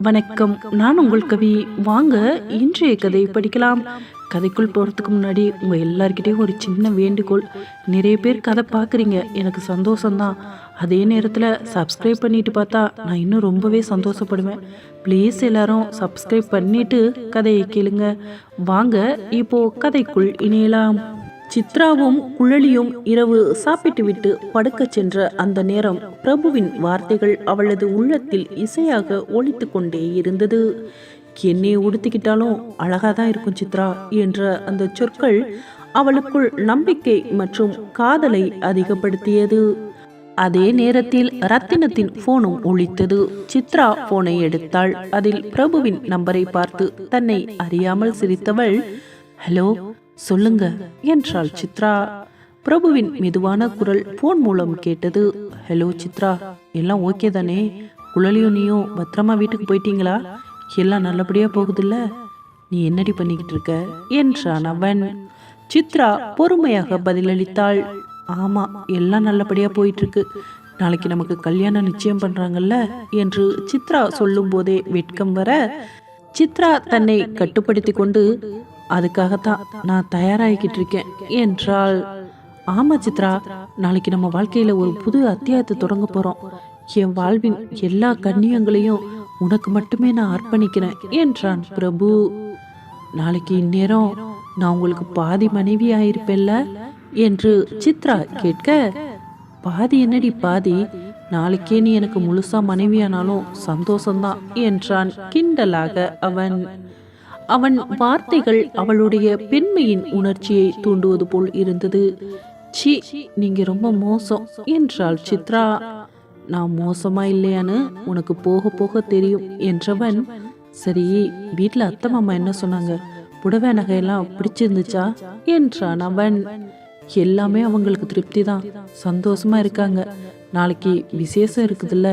வணக்கம். நான் உங்கள் கவி. வாங்க இன்றைய கதை படிக்கலாம். கதைக்குள் போகிறதுக்கு முன்னாடி உங்கள் எல்லார்கிட்டையும் ஒரு சின்ன வேண்டுகோள். நிறைய பேர் கதை பார்க்குறீங்க, எனக்கு சந்தோஷம்தான். அதே நேரத்தில் சப்ஸ்கிரைப் பண்ணிட்டு பார்த்தா நான் இன்னும் ரொம்பவே சந்தோஷப்படுவேன். ப்ளீஸ் எல்லாரும் சப்ஸ்கிரைப் பண்ணிட்டு கதையை கேளுங்க. வாங்க இப்போ கதைக்குள் இணையலாம். சித்ராவும் குழலியும் இரவு சாப்பிட்டுவிட்டு படுக்கச் சென்ற அந்த நேரம் பிரபுவின் வார்த்தைகள் அவளது உள்ளத்தில் இசையாக ஒலித்து கொண்டே இருந்தது. என்னை உடுத்திக்கிட்டாலும் அழகாதான் இருக்கும் சித்ரா என்ற அந்த சொற்கள் அவளுக்குள் நம்பிக்கை மற்றும் காதலை அதிகப்படுத்தியது. அதே நேரத்தில் ரத்தினத்தின் போனும் ஒலித்தது. சித்ரா போனை எடுத்தாள். அதில் பிரபுவின் நம்பரை பார்த்து தன்னை அறியாமல் சிரித்தவள், ஹலோ சொல்லுங்க என்றாள் சித்ரா. பிரபுவின் மெதுவான குரல் போன் மூலம் கேட்டது. ஹலோ சித்ரா, எல்லாம் ஓகே தானே? குழலியும் நீயும் பத்திரமா வீட்டுக்கு போயிட்டீங்களா? எல்லாம் நல்லபடியா போகுதுல்ல? நீ என்னடி பண்ணிக்கிட்டு இருக்க என்றான் அவன். சித்ரா பொறுமையாக பதிலளித்தாள். ஆமா, எல்லாம் நல்லபடியா போயிட்டு இருக்கு. நாளைக்கு நமக்கு கல்யாணம் நிச்சயம் பண்றாங்கல்ல என்று சித்ரா சொல்லும் போதே வெட்கம் வர சித்ரா தன்னை கட்டுப்படுத்தி கொண்டு, அதுக்காகத்தான் நான் தயாராகிக்கிட்டு இருக்கேன் என்றாள். ஆமா சித்ரா, நாளைக்கு நம்ம வாழ்க்கையில ஒரு புது அத்தியாயத்தை தொடங்க போறோம். என் வாழ்வின் எல்லா கண்ணியங்களையும் உனக்கு மட்டுமே நான் அர்ப்பணிக்கிறேன் என்றான் பிரபு. நாளைக்கு இந்நேரம் நான் உங்களுக்கு பாதி மனைவி ஆயிருப்பேல்ல என்று சித்ரா கேட்க, பாதி என்னடி பாதி? நாளைக்கே நீ எனக்கு முழுசா மனைவியானாலும் சந்தோஷம்தான் என்றான் கிண்டலாக அவன். அவன் வார்த்தைகள் அவளுடைய பெண்மையின் உணர்ச்சியை தூண்டுவது போல் இருந்தது. சி, நீங்க ரொம்ப மோசம் என்றாள் சித்ரா. நான் மோசமா இல்லையான்னு உனக்கு போக போக தெரியும் என்றவன், சரி வீட்டுல அத்தை மாமா என்ன சொன்னாங்க? புடவை நகையெல்லாம் பிடிச்சிருந்துச்சா என்றான் அவன். எல்லாமே அவங்களுக்கு திருப்தி தான், சந்தோஷமா இருக்காங்க. நாளைக்கு விசேஷம் இருக்குதுல்ல,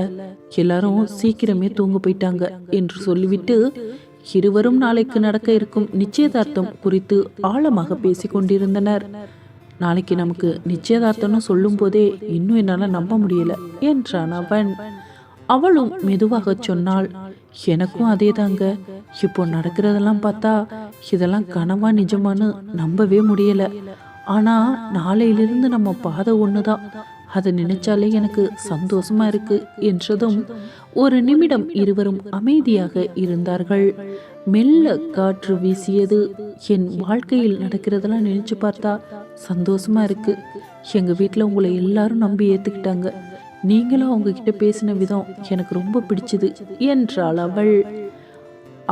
எல்லாரும் சீக்கிரமே தூங்க போயிட்டாங்க என்று சொல்லிவிட்டு இருவரும் நாளைக்கு நடக்க இருக்கும் நிச்சயதார்த்தம் குறித்து ஆழமாக பேசிக் கொண்டிருந்தனர். நாளைக்கு நமக்கு நிச்சயதார்த்தம்னு சொல்லும் போதே இன்னும் என்னால நம்ப முடியல என்றான் அவன். அவளும் மெதுவாக சொன்னாள், எனக்கும் அதே தாங்க. இப்போ நடக்கிறதெல்லாம் பார்த்தா இதெல்லாம் கனவா நிஜமானு நம்பவே முடியல. ஆனா நாளையிலிருந்து நம்ம பாதை ஒண்ணுதான், அதை நினைச்சாலே எனக்கு சந்தோஷமா இருக்கு என்றதும் ஒரு நிமிடம் இருவரும் அமைதியாக இருந்தார்கள். மெல்ல காற்று வீசியது. என் வாழ்க்கையில் நடக்கிறதெல்லாம் நினைச்சு பார்த்தா சந்தோஷமா இருக்கு. எங்க வீட்டுல உங்களை எல்லாரும் நம்பி ஏத்துக்கிட்டாங்க. நீங்களும் அவங்க கிட்ட பேசின விதம் எனக்கு ரொம்ப பிடிச்சது என்றாள் அவள்.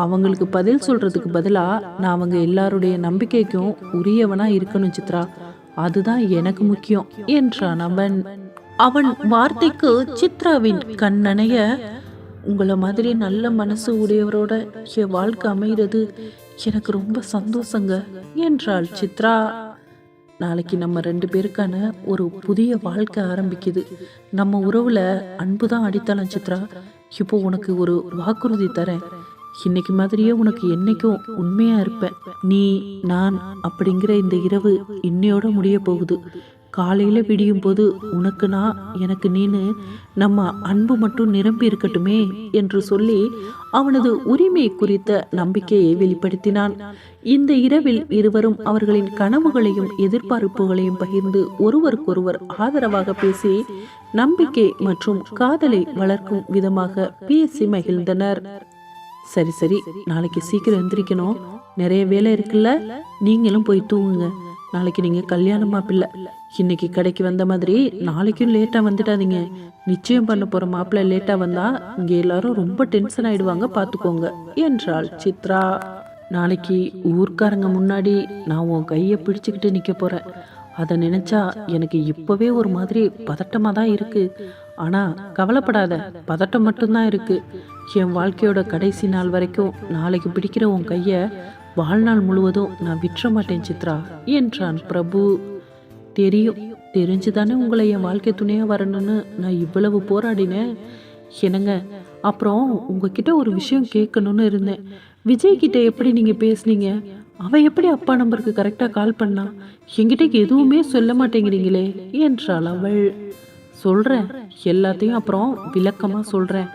அவங்களுக்கு பதில் சொல்றதுக்கு பதிலா நான் அவங்க எல்லாருடைய நம்பிக்கைக்கும் உரியவனா இருக்கணும் சித்ரா, அதுதான் எனக்கு முக்கியம் என்றான் அவன். அவன் வார்த்தைக்கு சித்ராவின் கண்ணனைய, உங்களை மாதிரி நல்ல மனசு உடையவரோட என் வாழ்க்கை அமைகிறது எனக்கு ரொம்ப சந்தோஷங்க என்றாள் சித்ரா. நாளைக்கு நம்ம 2 பேருக்கான ஒரு புதிய வாழ்க்கை ஆரம்பிக்குது. நம்ம உறவுல அன்புதான் அடித்தளம் சித்ரா. இப்போ உனக்கு ஒரு வாக்குறுதி தரேன். இன்னைக்கு மாதிரியே உனக்கு என்னைக்கும் உண்மையா இருப்பேன். நீ நான் அப்படிங்கிற இந்த இரவு இன்னையோட முடிய போகுது. காலையில விடியும் போது உனக்கு நான், எனக்கு நீனு, நம்ம அன்பு மட்டும் நிரம்பி இருக்கட்டுமே என்று சொல்லி அவனது உரிமை குறித்த நம்பிக்கையை வெளிப்படுத்தினான். இந்த இரவில் இருவரும் அவர்களின் கனவுகளையும் எதிர்பார்ப்புகளையும் பகிர்ந்து ஒருவருக்கொருவர் ஆதரவாக பேசி நம்பிக்கை மற்றும் காதலை வளர்க்கும் விதமாக பேசி மகிழ்ந்தனர். சரி சரி, நாளைக்கு சீக்கிரம் எந்திரிக்கணும், நிறைய வேலை இருக்குல்ல, நீங்களும் போய் தூங்குங்க. நாளைக்கு நீங்க கல்யாண மாப்பிள்ளை. இன்னைக்கு கடைக்கு வந்த மாதிரி நாளைக்கும் லேட்டா வந்துடாதீங்க. நிச்சயம் பண்ண போற மாப்பிள்ளை லேட்டா வந்தா இங்க எல்லாரும் ரொம்ப டென்ஷன் ஆயிடுவாங்க, பாத்துக்கோங்க என்றாள் சித்ரா. நாளைக்கு ஊர்க்காரங்க முன்னாடி நான் உன் கையை பிடிச்சுக்கிட்டு நிக்க போறேன். அதை நினைச்சா எனக்கு இப்பவே ஒரு மாதிரி பதட்டமா தான் இருக்கு. ஆனா கவலைப்படாத, பதட்டம் மட்டும்தான் இருக்கு. என் வாழ்க்கையோட கடைசி நாள் வரைக்கும் நாளைக்கு பிடிக்கிற உன் கைய வாழ்நாள் முழுவதும் நான் விற்ற மாட்டேன் சித்ரா என்றான் பிரபு. தெரியும், தெரிஞ்சுதானே உங்களை என் வாழ்க்கை துணையா வரணும்னு நான் இவ்வளவு போராடினேன். என்னங்க, அப்புறம் உங்ககிட்ட ஒரு விஷயம் கேட்கணும்னு இருந்தேன். விஜய் கிட்ட எப்படி நீங்க பேசுனீங்க? அவன் எப்படி அப்பா நம்பருக்கு கரெக்டா கால் பண்ணா? என்கிட்ட எதுவுமே சொல்ல மாட்டேங்கிறீங்களே என்றாள் அவள். சொல்றேன், எல்லாத்தையும் அப்புறம் விளக்கமா சொல்றேன்.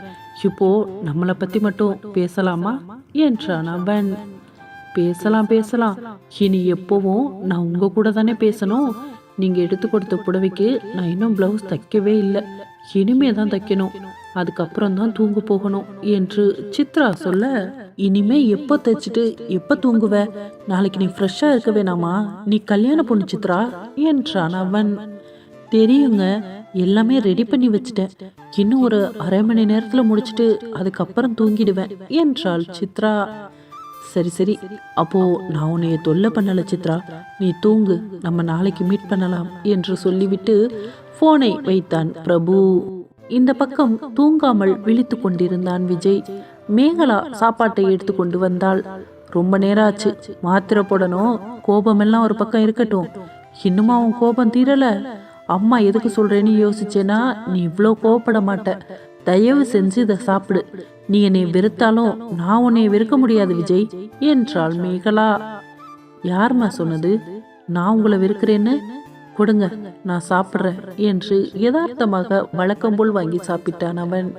இப்போ நம்மளை பத்தி மட்டும் பேசலாமா என்றான் அவன். பேசலாம் பேசலாம், இனி எப்பவும் நான் உங்க கூட தானே பேசணும். நீங்க எடுத்து கொடுத்த புடவைக்கு நான் இன்னும் பிளவுஸ் தைக்கவே இல்லை, இனிமே தான் தைக்கணும், அதுக்கப்புறம் தான் தூங்க போகணும் என்று சித்ரா சொல்ல, இனிமே எப்போ தைச்சிட்டு எப்போ தூங்குவ? நாளைக்கு நீ ஃப்ரெஷ்ஷா இருக்க வேணாமா? நீ கல்யாண பொண்ணு சித்ரா என்றான் அவன். தெரியுங்க, எல்லாமே ரெடி பண்ணி வச்சுட்டேன், இன்னும் ஒரு அரை மணி நேரத்துல முடிச்சிட்டு அதுக்கப்புறம் தூங்கிடுவேன் என்றாள் சித்ரா. சரி சரி, அப்போ நான் உன்னைய தொல்லை பண்ணல சித்ரா, நீ தூங்கு, நம்ம நாளைக்கு மீட் பண்ணலாம் என்று சொல்லிவிட்டு போனை வைத்தான் பிரபு. இந்த பக்கம் தூங்காமல் விழித்து கொண்டிருந்தான் விஜய். மேகலா சாப்பாட்டை எடுத்து கொண்டு வந்தாள். ரொம்ப நேரம் ஆச்சு, மாத்திரை போடணும், கோபமெல்லாம் ஒரு பக்கம் இருக்கட்டும், இன்னுமா உன் கோபம் தீரல? அம்மா எதுக்கு சொல்றேன்னு யோசிச்சேன்னா நீ இவ்வளோ கோவப்பட மாட்ட, தயவு செஞ்சு இதை சாப்பிடு, நீ என்னை வெறுத்தாலும் நான் உன்னை வெறுக்க முடியாது விஜய் என்றாள் மேகலா. யார்மா சொன்னது நான் உங்களை வெறுக்கிறேன்னு? கொடுங்க, நான் சாப்பிட்றேன் என்று யதார்த்தமாக வழக்கம் போல் வாங்கி சாப்பிட்டான் அவன்.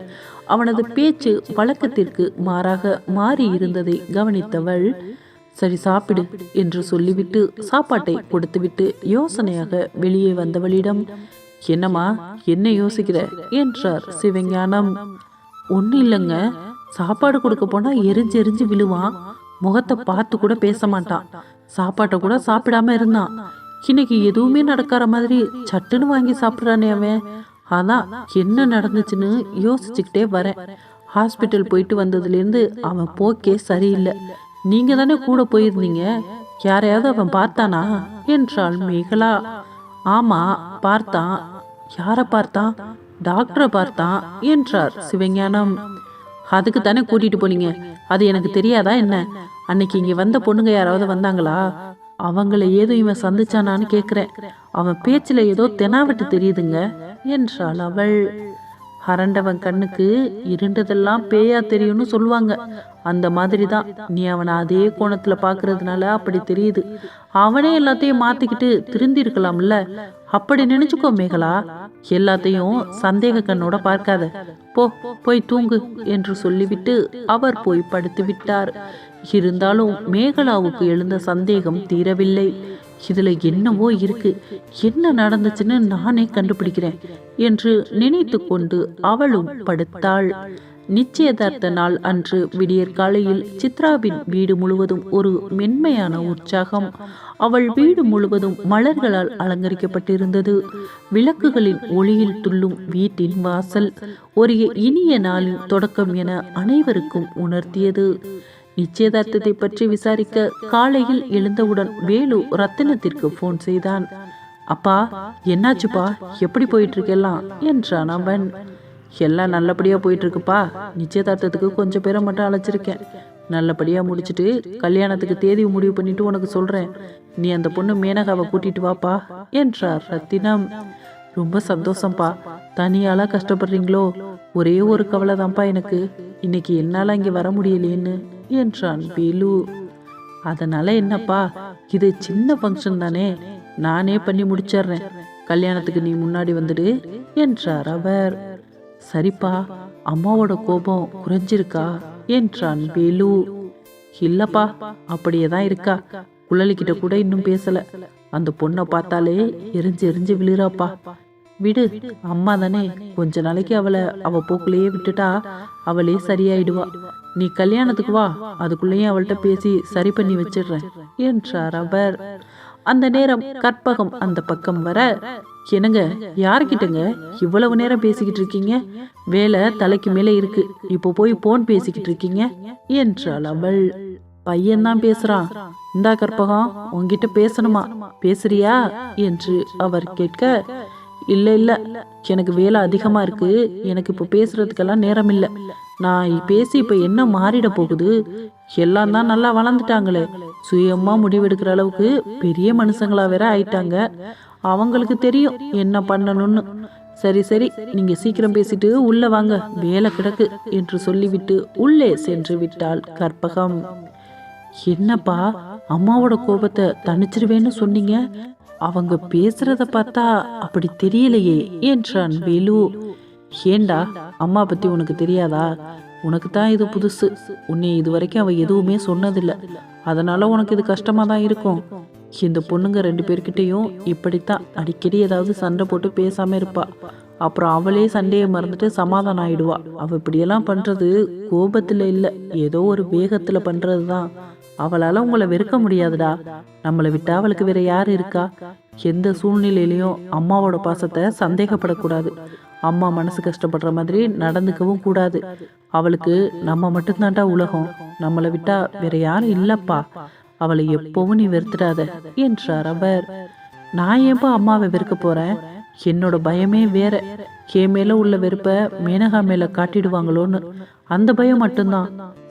அவனது பேச்சு வழக்கத்திற்கு மாறாக மாறி இருந்ததை கவனித்தவள், சரி சாப்பிடு என்று சொல்லிவிட்டு சாப்பாட்டை கொடுத்துவிட்டு யோசனையாக வெளியே வந்தவளிடம், என்னம்மா என்ன யோசிக்கிற என்றார் சிவஞானம். ஒன்றும் இல்லைங்க, சாப்பாடு கொடுக்க போனா எரிஞ்சு எரிஞ்சு விழுவான், முகத்தை பார்த்து கூட பேச மாட்டான், சாப்பாட்டை கூட சாப்பிடாம இருந்தான், இன்னைக்கு எதுவுமே நடக்காத மாதிரி சட்டுன்னு வாங்கி சாப்பிட்றானே அவன். அதான் என்ன நடந்துச்சுன்னு யோசிச்சுக்கிட்டே வரேன். ஹாஸ்பிட்டல் போயிட்டு வந்ததுலேருந்து அவன் போக்கே சரியில்லை. நீங்க தானே கூட போயிருந்தீங்க, யாரையாவது அவன் பார்த்தானா என்றாள் மேகலா. ஆமா பார்த்தான். யாரை பார்த்தான்? டாக்டரை பார்த்தான் என்றார் சிவஞானம். அதுக்கு தானே கூட்டிட்டு போனீங்க, அது எனக்கு தெரியாதா என்ன? அன்னைக்கு இங்க வந்த பொண்ணுங்க யாராவது வந்தாங்களா? அவங்கள ஏதோ இவன் சந்திச்சானான்னு கேக்குறேன், அவன் பேச்சுல ஏதோ தெனாவட்டு தெரியுதுங்க என்றாள் அவள். அரண்டவன் கண்ணுக்கு இருண்டதெல்லாம் பேயா தெரியும்னு சொல்லுவாங்க, அந்த மாதிரி தான் நீ அவனை அதே கோணத்துல பாக்குறதுனால அப்படி தெரியுது. அவனே எல்லாத்தையும் மாத்திக்கிட்டு திருந்தி இருக்கலாம்ல, அப்படி நினைச்சுக்கோ மேகலா. எல்லாத்தையும் சந்தேக கண்ணோட பார்க்காத, போய் தூங்கு என்று சொல்லிவிட்டு அவர் போய் படுத்து விட்டார். இருந்தாலும் மேகலாவுக்கு எழுந்த சந்தேகம் தீரவில்லை. இதுல என்னவோ இருக்கு, என்ன நடந்துச்சுன்னு நானே கண்டுபிடிக்கிறேன் என்று நினைத்து கொண்டு அவளும் படுத்தாள். நிச்சயதார்த்த நாள் அன்று விடியற் காலையில் சித்ராவின் வீடு முழுவதும் ஒரு மென்மையான உற்சாகம். அவள் வீடு முழுவதும் மலர்களால் அலங்கரிக்கப்பட்டிருந்தது. விளக்குகளின் ஒளியில் துள்ளும் வீட்டின் வாசல் ஒரு இனிய நாளின் தொடக்கம் என அனைவருக்கும் உணர்த்தியது. நிச்சயதார்த்தத்தை பற்றி விசாரிக்க காலையில் எழுந்தவுடன் வேலு ரத்தினத்திற்கு போன் செய்தான். அப்பா என்னாச்சுப்பா, எப்படி போயிட்டு இருக்கெல்லாம் என்றான் அவன். எல்லாம் நல்லபடியா போயிட்டு இருக்குப்பா, நிச்சயதார்த்தத்துக்கு கொஞ்சம் பேரை மட்டும் அழைச்சிருக்கேன், நல்லபடியா முடிச்சுட்டு கல்யாணத்துக்கு தேதி முடிவு பண்ணிட்டு உனக்கு சொல்றேன், நீ அந்த பொண்ணு மேனகாவை கூட்டிட்டு வாப்பா என்றார் ரத்தினம். ரொம்ப சந்தோஷம்பா, தனியால கஷ்டப்படுறீங்களோ? ஒரே ஒரு கவலை தான்ப்பா எனக்கு, இன்னைக்கு என்னால இங்க வர முடியலேன்னு என்றான் வேலு. அதனால என்னப்பா, இது சின்ன ஃபங்க்ஷன் தானே, நானே பண்ணி முடிச்சிடுறேன், கல்யாணத்துக்கு நீ முன்னாடி வந்துடு என்றார் அவர். சரிப்பா, அம்மாவோட கோபம் குறைஞ்சிருக்கா என்றான் வேலு. இல்லப்பா, அப்படியே தான் இருக்கா, குழலிக்கிட்ட கூட இன்னும் பேசல, அந்த பொண்ணை பார்த்தாலே எரிஞ்சு எரிஞ்சு விழுறாப்பா. விடு, அம்மா தானே, கொஞ்ச நாளைக்கு அவளை அவ போக்குலயே விட்டுட்டா அவளே சரியாயிடுவா, நீ கல்யாணத்துக்கு வா, அதுக்குள்ளேயும் அவள்கிட்ட பேசி சரி பண்ணி வச்சிடுறேன் என்றார் அவர். அந்த நேரம் கற்பகம் அந்த பக்கம் வர, என்னங்க யார்கிட்டங்க இவ்வளவு நேரம் பேசிக்கிட்டு இருக்கீங்க? வேலை தலைக்கு மேல இருக்கு, இப்போ போய் போன் பேசிக்கிட்டு இருக்கீங்க என்றாள் அவள். பையன்தான் பேசுறான், இந்தா கற்பகம் உன்கிட்ட பேசணுமா, பேசுறியா என்று அவர் கேட்க, இல்ல இல்ல எனக்கு வேலை அதிகமா இருக்கு, எனக்கு இப்போ பேசுறதுக்கெல்லாம் நேரம் இல்லை, நான் பேசி இப்ப என்ன மாறிட போகுது, எல்லாம் தான் நல்லா வளர்ந்துட்டாங்களே, சுயமா முடிவெடுக்கிற அளவுக்கு பெரிய மனுஷங்களா வேற ஆயிட்டாங்க, அவங்களுக்கு தெரியும் என்ன பண்ணணும்னு. சரி சரி, நீங்க சீக்கிரம் பேசிட்டு உள்ள வாங்க, வேலை கிடக்கு என்று சொல்லிவிட்டு உள்ளே சென்று விட்டாள் கற்பகம். என்னப்பா, அம்மாவோட கோபத்தை தணிச்சிருவேன்னு சொன்னீங்க, அவங்க பேசுறத பார்த்தா அப்படி தெரியலையே என்றான் வேலு. ஏண்டா, அம்மா பற்றி உனக்கு தெரியாதா? உனக்கு தான் இது புதுசு. உன்னை இது வரைக்கும் அவள் எதுவுமே சொன்னதில்லை. அதனால உனக்கு இது கஷ்டமாக தான் இருக்கும். இந்த பொண்ணுங்க 2 பேர்கிட்டையும் இப்படித்தான் அடிக்கடி ஏதாவது சண்டை போட்டு பேசாமல் இருப்பா. அப்புறம் அவளே சண்டையை மறந்துட்டு சமாதானம் ஆயிடுவா. அவள் இப்படியெல்லாம் பண்ணுறது கோபத்தில் இல்லை, ஏதோ ஒரு வேகத்தில் பண்ணுறது தான். அவளால் உங்களை வெறுக்க முடியாதுடா. நம்மளை விட்டா அவளுக்கு வேற யார் இருக்கா? எந்த சூழ்நிலையிலையும் அம்மாவோட பாசத்தை சந்தேகப்படக்கூடாது. அம்மா மனசு கஷ்டப்படுற மாதிரி நடந்துக்கவும் கூடாது. அவளுக்கு நம்ம மட்டும்தான்டா உலகம். நம்மளை விட்டா வேற யாரும் இல்லப்பா. அவளை எப்பவும் நீ வெறுத்துடாத என்றார் அவர். நான் ஏன்பா அம்மாவை வெறுக்க போறேன்? என்னோட பயமே வேற. என் மேல உள்ள வெறுப்பை மேனகா மேல காட்டிடுவாங்களோன்னு அந்த பயம் மட்டும்தான்.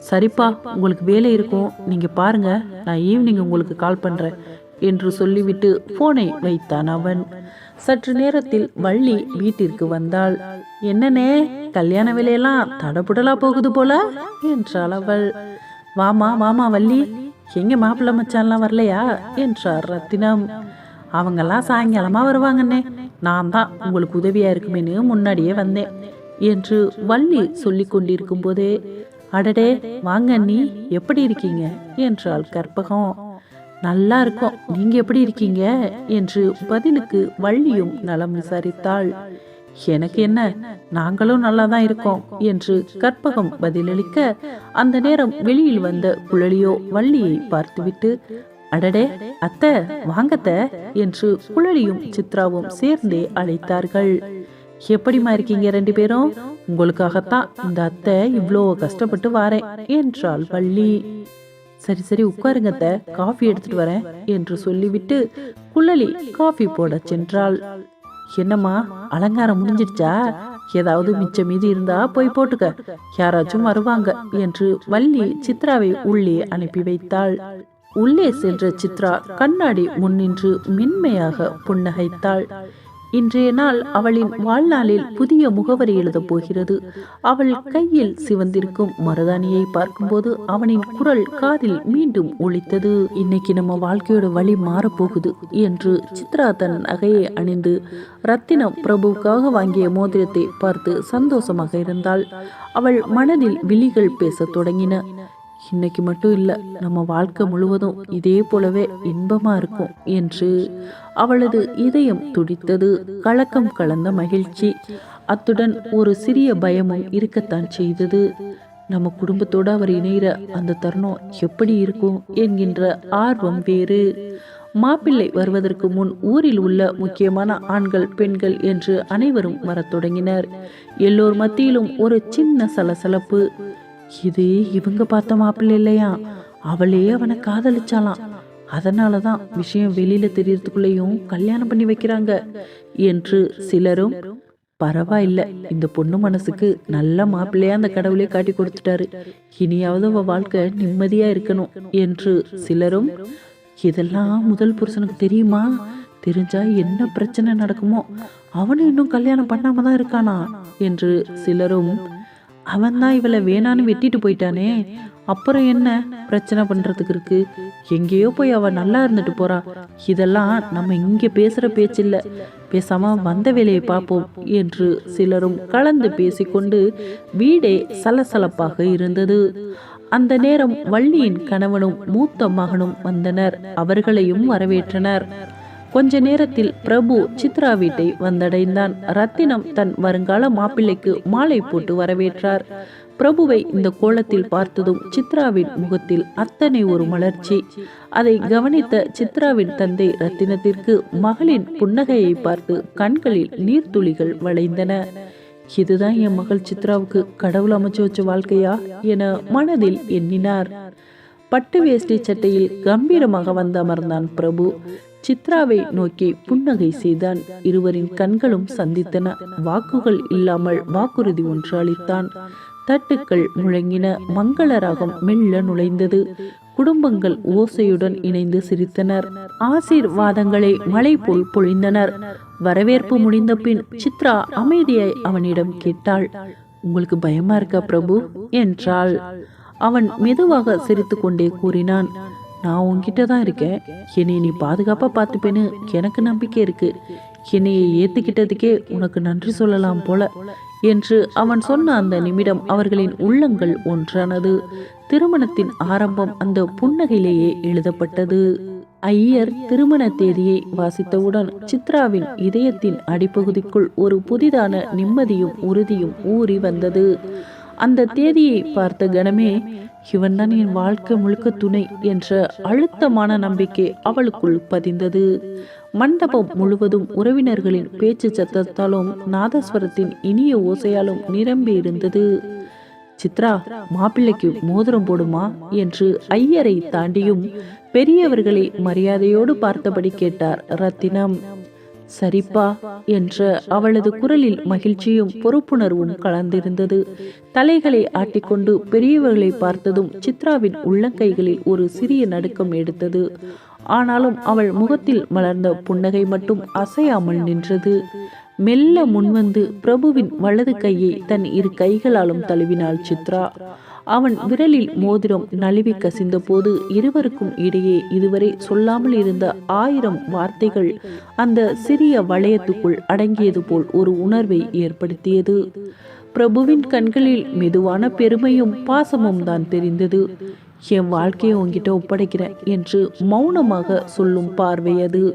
சரிப்பா, உங்களுக்கு வேலை இருக்கும், நீங்க பாருங்க, நான் ஈவினிங் உங்களுக்கு கால் பண்றேன் என்று சொல்லிவிட்டு போனை வைத்தான் அவன். சற்று நேரத்தில் வள்ளி வீட்டிற்கு வந்தாள். என்னனே, கல்யாண வேலையெல்லாம் தடபுடலா போகுது போல என்றாள் அவள். வாமா வாமா வள்ளி, எங்க மாப்பிள்ளை மச்சான்லாம் வரலையா என்றார் ரத்தினம். அவங்கெல்லாம் சாயங்காலமா வருவாங்கன்னே, நான் தான் உங்களுக்கு உதவியா இருக்குமேனு முன்னாடியே வந்தேன் என்று வள்ளி சொல்லி கொண்டிருக்கும் போதே, அடடே வாங்க நீ, எப்படி இருக்கீங்க என்றாள் கற்பகம். நல்லா இருக்கோம், நீங்க எப்படி இருக்கீங்க என்று பதிலுக்கு வள்ளியும் நலம் விசாரித்தாள். எனக்கு என்ன, நாங்களும் நல்லா தான் இருக்கோம் என்று கற்பகம் பதிலளிக்க, அந்த நேரம் வெளியில் வந்த குழலியோ வள்ளியை பார்த்துவிட்டு, அடடே அத்தை வாங்கத்த என்று குழலியும் சித்ராவும் சேர்ந்தே அழைத்தார்கள். எப்படிமா இருக்கீங்க 2 பேரும்? உங்களுக்காகத்தான் இந்த அத்தை இவ்வளோ கஷ்டப்பட்டு வாரேன் என்றாள் வள்ளி. சரி சரி உட்காருங்க அத்தை, காஃபி எடுத்துட்டு வரேன் என்று சொல்லிவிட்டு குழலி காஃபி போட சென்றாள். என்னம்மா, அலங்காரம் முடிஞ்சிடுச்சா? ஏதாவது மிச்சம் மீதி இருந்தா போய் போட்டுக்க, யாராச்சும் வருவாங்க என்று வள்ளி சித்ராவை உள்ளே அனுப்பி வைத்தாள். உள்ளே சென்ற சித்ரா கண்ணாடி முன்னின்று மென்மையாக புன்னகைத்தாள். இன்றைய நாள் அவளின் வாழ்நாளில் புதிய முகவரி எழுத போகிறது. அவள் கையில் சிவந்திருக்கும் மருதாணியை பார்க்கும்போது அவனின் குரல் காதில் மீண்டும் ஒலித்தது. இன்னைக்கு நம்ம வாழ்க்கையோட வழி மாறப்போகுது என்று சித்ரா தன் நகையை அணிந்து ரத்தினம் பிரபுவுக்காக வாங்கிய மோதிரத்தை பார்த்து சந்தோஷமாக இருந்தாள். அவள் மனதில் விழிகள் பேசத் தொடங்கின. இன்னைக்கு மட்டும் இல்லை, நம்ம வாழ்க்கை முழுவதும் இதே போலவே இன்பமா இருக்கும் என்று அவளது இதயம் துடித்தது. கலக்கம் கலந்த மகிழ்ச்சி, அத்துடன் ஒரு சிறிய பயமும் இருக்கத்தான் செய்தது. நம்ம குடும்பத்தோடு அவர் இணைகிற அந்த தருணம் எப்படி இருக்கும் என்கின்ற ஆர்வம் வேறு. மாப்பிள்ளை வருவதற்கு முன் ஊரில் உள்ள முக்கியமான ஆண்கள் பெண்கள் என்று அனைவரும் வரத் தொடங்கினர். எல்லோர் மத்தியிலும் ஒரு சின்ன சலசலப்பு. இது இவங்க பார்த்த மாப்பிள்ளை இல்லையா, அவளே அவனை காதலிச்சாலாம், அதனாலதான் விஷயம் வெளியில தெரியறதுக்குள்ளேயும் கல்யாணம் பண்ணி வைக்கிறாங்க என்று சிலரும், பரவாயில்ல இந்த பொண்ணு மனசுக்கு நல்ல மாப்பிள்ளையா அந்த கடவுளே காட்டி கொடுத்துட்டாரு, இனியாவது அவ வாழ்க்கை நிம்மதியா இருக்கணும் என்று சிலரும், இதெல்லாம் முதல் புருஷனுக்கு தெரியுமா, தெரிஞ்சா என்ன பிரச்சனை நடக்குமோ, அவனும் இன்னும் கல்யாணம் பண்ணாம தான் இருக்கானா என்று சிலரும், அவன் தான் இவளை வேணான்னு வெட்டிட்டு போயிட்டானே, அப்புறம் என்ன பிரச்சனை பண்றதுக்கு இருக்கு, எங்கேயோ போய் அவ நல்லா இருந்துட்டு போறா, இதெல்லாம் நம்ம இங்க பேசுற பேச்சில்ல, பேசாம வந்த வேலையை பார்ப்போம் என்று சிலரும் கலந்து பேசிக்கொண்டு வீடே சலசலப்பாக இருந்தது. அந்த நேரம் வள்ளியின் கணவனும் மூத்த மகனும் வந்தனர். அவர்களையும் வரவேற்றனர். கொஞ்ச நேரத்தில் பிரபு சித்ரா வீட்டை வந்தடைந்தான். ரத்தினம் தன் வருங்கால மாப்பிள்ளைக்கு மாலை போட்டு வரவேற்றார். பிரபுவை இந்த கோலத்தில் பார்த்ததும் சித்ராவின் முகத்தில் அத்தனை ஒரு மலர்ச்சி. அதை கவனித்த சித்ராவின் தந்தை ரத்தினத்திற்கு மகளின் புன்னகையை பார்த்து கண்களில் நீர்த்துளிகள் வளைந்தன. இதுதான் என் மகள் சித்ராவுக்கு கடவுள் அமைச்சு வச்ச வாழ்க்கையா என மனதில் எண்ணினார். பட்டு வேஷ்டி சட்டையில் கம்பீரமாக வந்து அமர்ந்தான் பிரபு. சித்ராவை நோக்கி புன்னகை செய்தான். இருவரின் கண்களும் சந்தித்தன. வாக்குகள் இல்லாமல் வாக்குறுதி ஒன்று அளித்தான். தட்டுக்கள் முழங்கின. மங்களராகம் மெல்ல நுழைந்தது. குடும்பங்கள் ஓசையுடன் இணைந்து சிரித்தனர். ஆசீர்வாதங்களை மழை போல் பொழிந்தனர். வரவேற்பு முடிந்த பின் சித்ரா அமைதியாய் அவனிடம் கேட்டாள், உங்களுக்கு பயமா இருக்கா பிரபு என்றாள். அவன் மெதுவாக சிரித்து கொண்டே கூறினான், நான் உன்கிட்ட தான் இருக்கேன், என்னை நீ பாதுகாப்பா பார்த்துப்பேன்னு எனக்கு நம்பிக்கை இருக்கு, என்னையை ஏத்துக்கிட்டதுக்கே உனக்கு நன்றி சொல்லலாம் போல என்று அவன் சொன்ன அந்த நிமிடம் அவர்களின் உள்ளங்கள் ஒன்றானது. திருமணத்தின் ஆரம்பம் அந்த புன்னகையிலேயே எழுதப்பட்டது. ஐயர் திருமண தேதியை வாசித்தவுடன் சித்ராவின் இதயத்தின் அடிப்பகுதிக்குள் ஒரு புதிதான நிம்மதியும் உறுதியும் ஊறி வந்தது. அந்த தேதியை பார்த்த கணமே, இவன்தான் என் வாழ்க்கை முழுக்க துணை என்ற அழுத்தமான நம்பிக்கை அவளுக்குள் பதிந்தது. மண்டபம் முழுவதும் உறவினர்களின் பேச்சு சத்தத்தாலும் நாதஸ்வரத்தின் இனிய ஓசையாலும் நிரம்பி இருந்தது. சித்ரா, மாப்பிள்ளைக்கு மோதிரம் போடுமா என்று ஐயரை தாண்டியும் பெரியவர்களை மரியாதையோடு பார்த்தபடி கேட்டார் ரத்தினம். சரிப்பா என்ற அவளது குரலில் மகிழ்ச்சியும் பொறுப்புணர்வும் கலந்திருந்தது. தலைகளை ஆட்டிக்கொண்டு பெரியவர்களை பார்த்ததும் சித்ராவின் உள்ளங்கைகளில் ஒரு சிறிய நடுக்கம் எடுத்தது. ஆனாலும் அவள் முகத்தில் மலர்ந்த புன்னகை மட்டும் அசையாமல் நின்றது. மெல்ல முன்வந்து பிரபுவின் வலது கையை தன் இரு கைகளாலும் தழுவினாள் சித்ரா. அவன் விரலில் மோதிரம் நழுவி கசிந்த போது இருவருக்கும் இடையே இதுவரை சொல்லாமல் இருந்த 1000 வார்த்தைகள் அந்த சிறிய வளையத்துக்குள் அடங்கியது போல் ஒரு உணர்வை ஏற்படுத்தியது. பிரபுவின் கண்களில் மெதுவான பெருமையும் பாசமும் தான் தெரிந்தது. என் வாழ்க்கையை உன்கிட்ட ஒப்படைக்கிறேன் என்று மௌனமாக சொல்லும் பார்வை அது.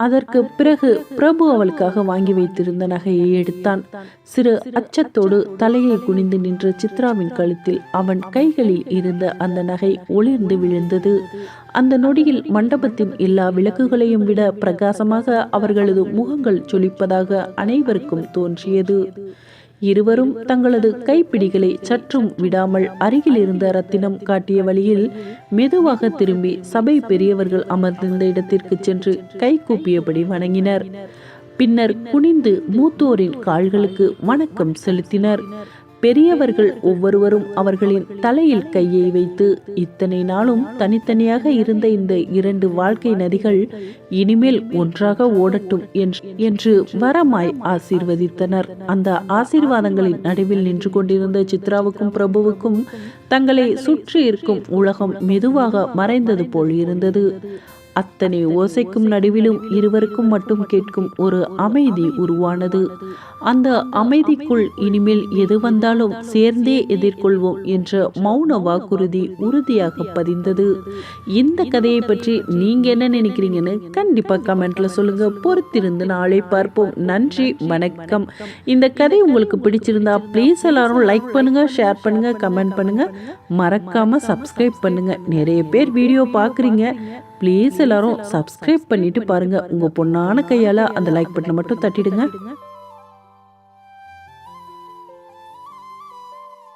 அதற்கு பிறகு பிரபு அவளுக்காக வாங்கி வைத்திருந்த நகையை எடுத்தான். சிறு அச்சத்தோடு தலையை குனிந்து நின்ற சித்ராவின் கழுத்தில் அவன் கைகளில் இருந்த அந்த நகை ஒளிர்ந்து விழுந்தது. அந்த நொடியில் மண்டபத்தின் எல்லா விளக்குகளையும் விட பிரகாசமாக அவர்களது முகங்கள் ஜொலிப்பதாக அனைவருக்கும் தோன்றியது. இருவரும் தங்களது கைப்பிடிகளை சற்றும் விடாமல் அருகில் இருந்த ரத்தினம் காட்டிய வழியில் மெதுவாக திரும்பி சபை பெரியவர்கள் அமர்ந்திருந்த இடத்திற்கு சென்று கை கூப்பியபடி வணங்கினர். பின்னர் குனிந்து மூத்தோரின் கால்களுக்கு வணக்கம் செலுத்தினர். பெரியவர்கள் ஒவ்வொருவரும் அவர்களின் தலையில் கையை வைத்து, இத்தனை நாளும் தனித்தனியாக இருந்த இந்த 2 வாழ்க்கை நதிகள் இனிமேல் ஒன்றாக ஓடட்டும் என்று வரமாய் ஆசீர்வதித்தனர். அந்த ஆசீர்வாதங்களின் நடுவில் நின்று கொண்டிருந்த சித்ராவுக்கும் பிரபுவுக்கும் தங்களை சுற்றி இருக்கும் உலகம் மெதுவாக மறைந்தது போல் இருந்தது. அத்தனை ஓசைக்கும் நடுவிலும் இருவருக்கும் மட்டும் கேட்கும் ஒரு அமைதி உருவானது. அந்த அமைதிக்குள் இனிமேல் எது வந்தாலும் சேர்ந்தே எதிர்கொள்வோம் என்ற மௌன வாக்குறுதி உறுதியாக பதிந்தது. இந்த கதையை பற்றி நீங்க என்ன நினைக்கிறீங்கன்னு கண்டிப்பா கமெண்ட்ல சொல்லுங்க. பொறுத்திருந்து நாளை பார்ப்போம். நன்றி, வணக்கம். இந்த கதை உங்களுக்கு பிடிச்சிருந்தா ப்ளீஸ் எல்லாரும் லைக் பண்ணுங்க, ஷேர் பண்ணுங்க, கமெண்ட் பண்ணுங்க, மறக்காம சப்ஸ்கிரைப் பண்ணுங்க. நிறைய பேர் வீடியோ பார்க்குறீங்க, ப்ளீஸ் எல்லாரும் சப்ஸ்கிரைப் பண்ணிட்டு பாருங்க. உங்க பொண்ணான கையால அந்த லைக் பட்டனை மட்டும் தட்டிடுங்க.